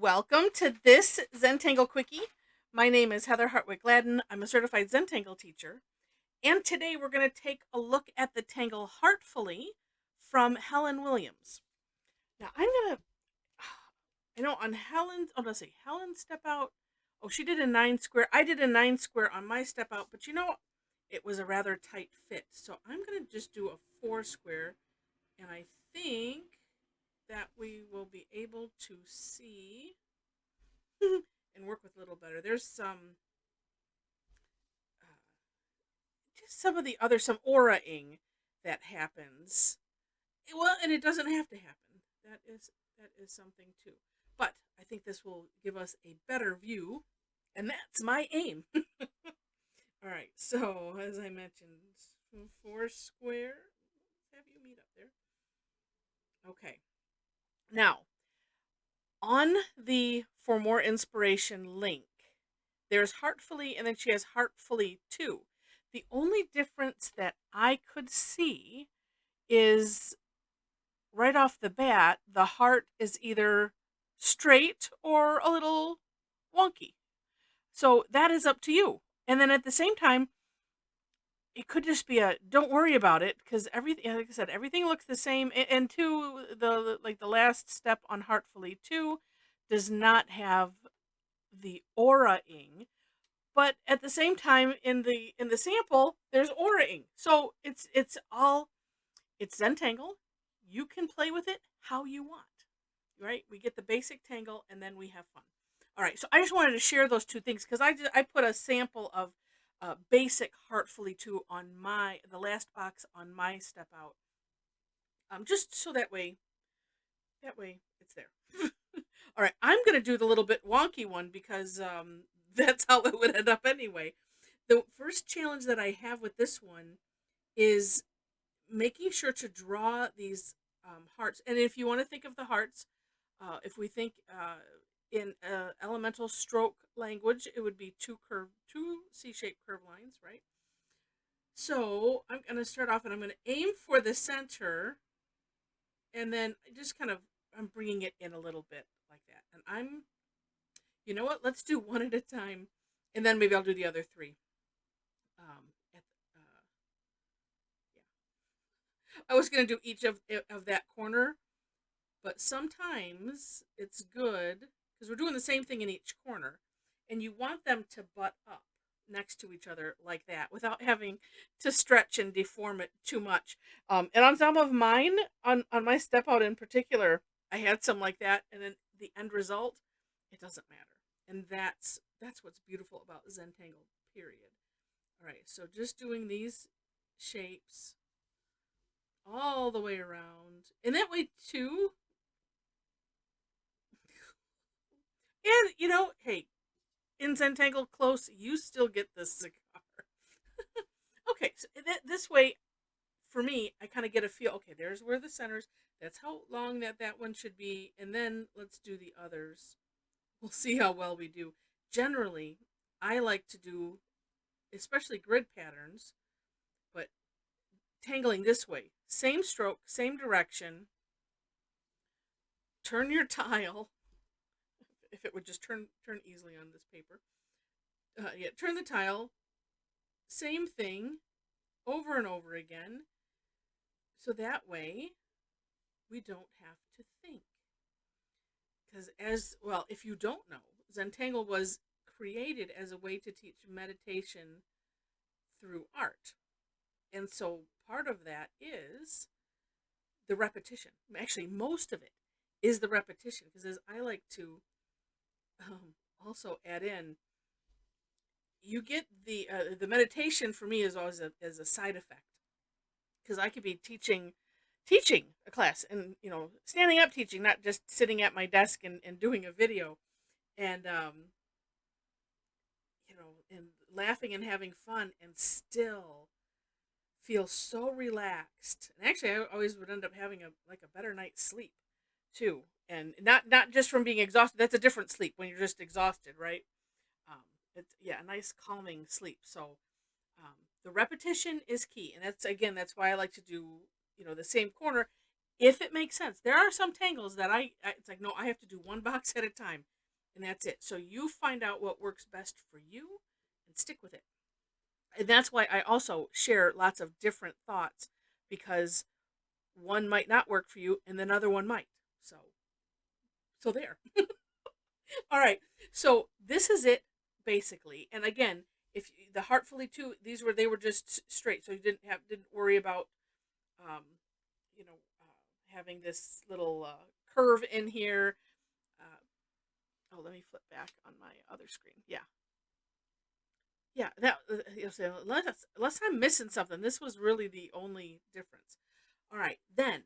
Welcome to this Zentangle Quickie. My name is Heather Hartwick Gladden. I'm a certified Zentangle teacher. And today we're going to take a look at the Tangle Heartfully from Helen Williams. Now I'm going to, I know on Helen's, let's see, Helen step out. Oh, she did a 9 square. I did a 9 square on my step out, but it was a rather tight fit. So I'm going to just do a 4 square. And I think that we will be able to see and work with a little better. There's uh, just some auraing that happens. Well, and it doesn't have to happen. That is something too. But I think this will give us a better view, and that's my aim. All right. So as I mentioned, 4 square. Have you meet up there? Okay. Now on the For More Inspiration link, there's Heartfully, and then she has Heartfully 2. The only difference that I could see is right off the bat, the heart is either straight or a little wonky. So that is up to you. And then at the same time, it could just be a don't worry about it because everything, like I said, everything looks the same. And two, the last step on Heartfully 2 does not have the aura-ing, but at the same time in the sample there's aura-ing. So it's Zentangle. You can play with it how you want, right? We get the basic tangle and then we have fun. All right, so I just wanted to share those two things because I put a sample of basic Heartfully 2 on the last box on my step out, just so that way it's there. All right, I'm gonna do the little bit wonky one because that's how it would end up anyway. The first challenge that I have with this one is making sure to draw these hearts. And if you want to think of the hearts, if we think in elemental stroke language, it would be two C-shaped curve lines, right? So I'm going to start off and I'm going to aim for the center, and then just kind of I'm bringing it in a little bit like that. And you know what? Let's do one at a time, and then maybe I'll do the other three. At yeah, I was gonna do each of that corner, but sometimes it's good because we're doing the same thing in each corner, and you want them to butt up next to each other like that without having to stretch and deform it too much. And on some of mine, on my step out in particular, I had some like that, and then the end result, it doesn't matter, and that's what's beautiful about Zentangle. Period. All right, so just doing these shapes all the way around, and that way too. And hey, in Zentangle close, you still get this cigar. Okay, so this way, for me, I kind of get a feel. Okay, there's where the centers. That's how long that one should be, and then let's do the others. We'll see how well we do. Generally, I like to do, especially grid patterns, but tangling this way. Same stroke, same direction. Turn your tile. If it would just turn easily on this paper. Yeah, turn the tile. Same thing over and over again. So that way we don't have to think. Because as well, if you don't know, Zentangle was created as a way to teach meditation through art. And so part of that is the repetition. Actually, most of it is the repetition. Because as I like to also add in, you get the meditation for me is always as a side effect, because I could be teaching a class and standing up teaching, not just sitting at my desk and doing a video, and and laughing and having fun and still feel so relaxed. And actually I always would end up having a better night's sleep too, and not just from being exhausted. That's a different sleep when you're just exhausted, right? um, it's, yeah, a nice calming sleep. So the repetition is key, and that's why I like to do the same corner. if it makes sense. There are some tangles that it's like, no, I have to do one box at a time, and that's it. So you find out what works best for you and stick with it. And that's why I also share lots of different thoughts, because one might not work for you and another one might. So there. All right. So this is it basically. And again, if the Heartfully two, they were just straight, so you didn't worry about um, you know, having this little curve in here. Oh, let me flip back on my other screen. Yeah, yeah. That unless I'm missing something, this was really the only difference. All right, then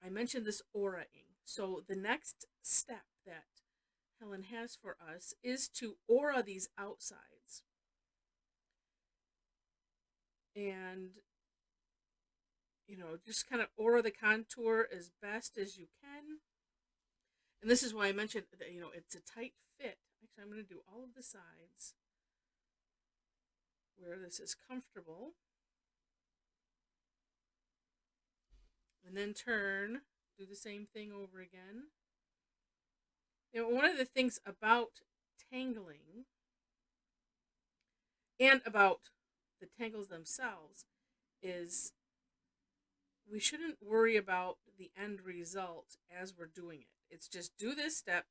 I mentioned this aura-ing. So the next step that Helen has for us is to aura these outsides, and just kind of aura the contour as best as you can. And this is why I mentioned that, it's a tight fit. Actually, I'm going to do all of the sides where this is comfortable. And then turn, do the same thing over again. One of the things about tangling and about the tangles themselves is we shouldn't worry about the end result as we're doing it. It's just do this step,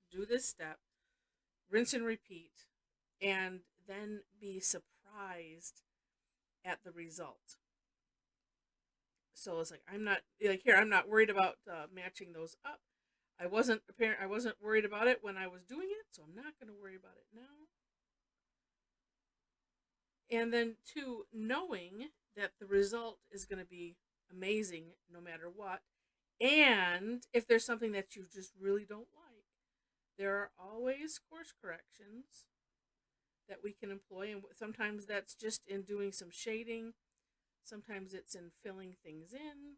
rinse and repeat, and then be surprised at the result. So it's like, I'm not worried about matching those up. I wasn't worried about it when I was doing it, so I'm not going to worry about it now. And then two, knowing that the result is going to be amazing no matter what. And if there's something that you just really don't like, there are always course corrections that we can employ. And sometimes that's just in doing some shading. Sometimes it's in filling things in.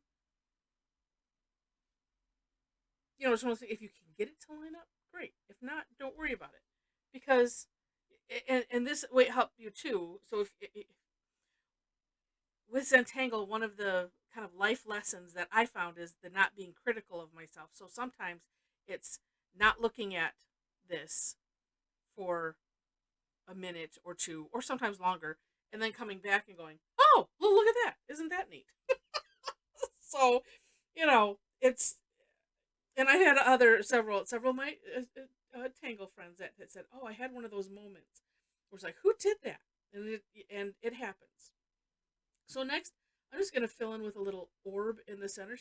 Just want to say, if you can get it to line up, great. If not, don't worry about it. Because, and this way help you too. So if with Zentangle, one of the kind of life lessons that I found is the not being critical of myself. So sometimes it's not looking at this for a minute or two, or sometimes longer, and then coming back and going, oh, well, look at that. Isn't that neat? So, it's, and I had several of my Tangle friends that had said, oh, I had one of those moments where it's like, who did that? And it happens. So next, I'm just going to fill in with a little orb in the center.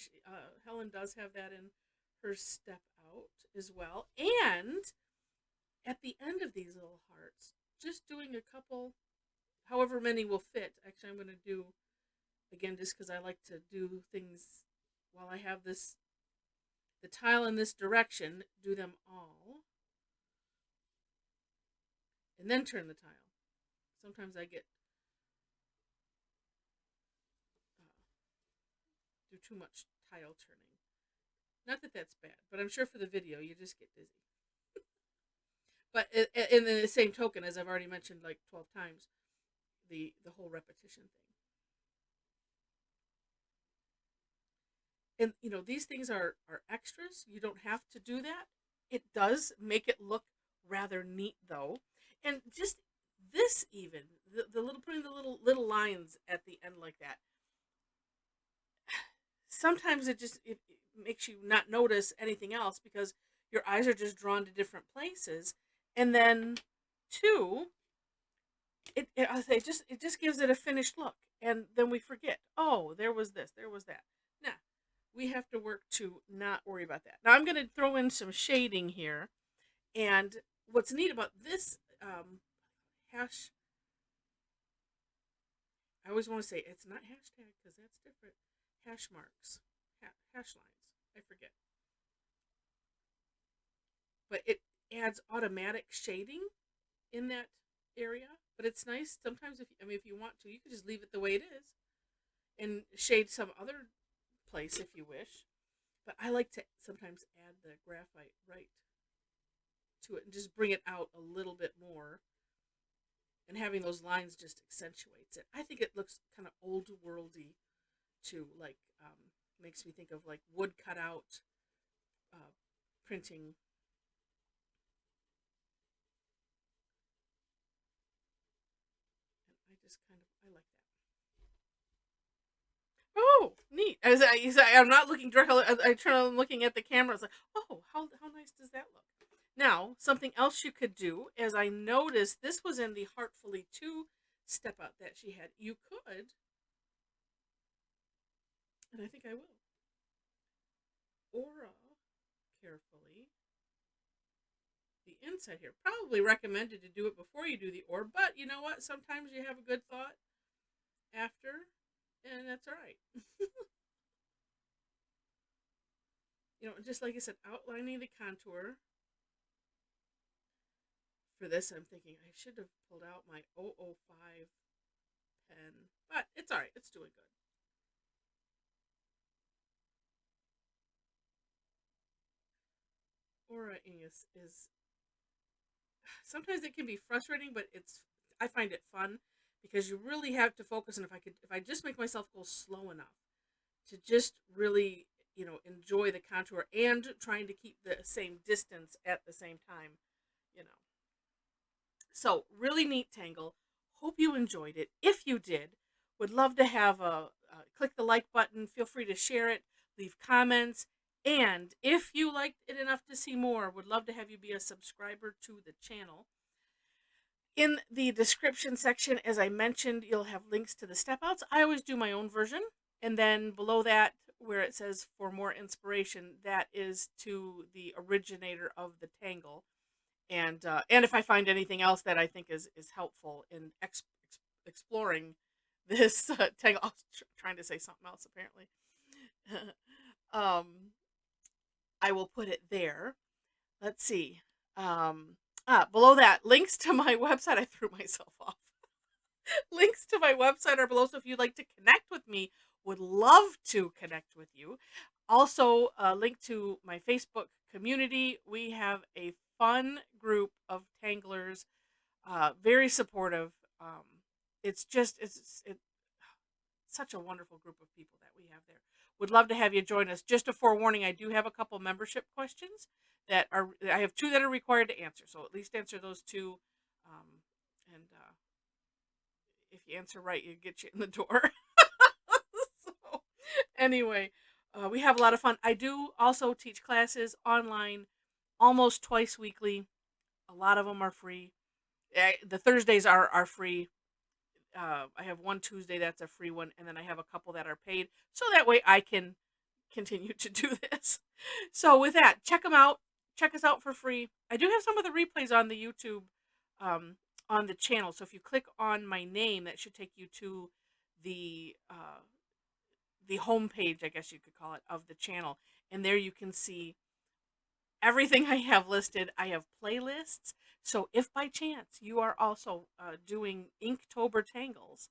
Helen does have that in her step out as well. And at the end of these little hearts, just doing a couple, however many will fit. Actually, I'm going to do, again, just because I like to do things while I have the tile in this direction, do them all. And then turn the tile. Sometimes I get do too much tile turning. Not that that's bad, but I'm sure for the video you just get dizzy. But in the same token, as I've already mentioned like 12 times, the whole repetition thing. And these things are extras. You don't have to do that. It does make it look rather neat though. And just this, even the little, putting the little lines at the end like that, sometimes it makes you not notice anything else because your eyes are just drawn to different places. And then two, it just gives it a finished look, and then we forget, oh, there was this, there was that. Nah, we have to work to not worry about that. Now I'm going to throw in some shading here. And what's neat about this hash, I always want to say it's not hashtag because that's different. Hash marks, hash lines. I forget, but it adds automatic shading in that area. But it's nice sometimes if you want to, you can just leave it the way it is and shade some other place if you wish. But I like to sometimes add the graphite right to it and just bring it out a little bit more. And having those lines just accentuates it. I think it looks kind of old worldy too, like makes me think of like wood cutout printing. And I just I like that. Oh, neat. I'm not looking directly. I turn on looking at the camera. It's like, oh, how nice does that look? Now, something else you could do, as I noticed, this was in the Heartfully 2 step out that she had. You could, and I think I will, aura carefully the inside here. Probably recommended to do it before you do the aura, but you know what? Sometimes you have a good thought after, and that's all right. Just like I said, outlining the contour. For this, I'm thinking I should have pulled out my 005 pen, but it's all right. It's doing good. Aura-ing is sometimes it can be frustrating, but I find it fun because you really have to focus. And if I just make myself go slow enough to just really enjoy the contour and trying to keep the same distance at the same time, you know. So really neat tangle. Hope you enjoyed it. If you did, would love to have click the like button. Feel free to share it, leave comments, and if you liked it enough to see more, would love to have you be a subscriber to the channel. In the description section, as I mentioned, you'll have links to the step outs. I always do my own version, and then below that, where it says for more inspiration, that is to the originator of the tangle. And if I find anything else that I think is helpful in exploring this tangle, I was trying to say something else apparently. I will put it there. Let's see. Below that, links to my website. I threw myself off. Links to my website are below, so if you'd like to connect with me, would love to connect with you. Also, a link to my Facebook community. We have a fun group of tanglers, very supportive. It's such a wonderful group of people that we have there. Would love to have you join us. Just a forewarning, I do have a couple membership questions I have 2 that are required to answer, so at least answer those 2. And if you answer right, you get you in the door. So, anyway, we have a lot of fun. I do also teach classes online almost twice weekly. A lot of them are free. The Thursdays are free. I have one Tuesday that's a free one, and then I have a couple that are paid, so that way I can continue to do this. So with that, check them out. Check us out for free. I do have some of the replays on the YouTube, on the channel. So if you click on my name, that should take you to the home page, I guess you could call it, of the channel, and there you can see everything I have listed. I have playlists. So if by chance you are also doing Inktober tangles,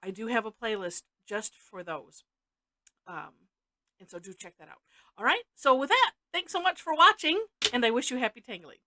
I do have a playlist just for those. And so do check that out. All right. So with that, thanks so much for watching, and I wish you happy tangling.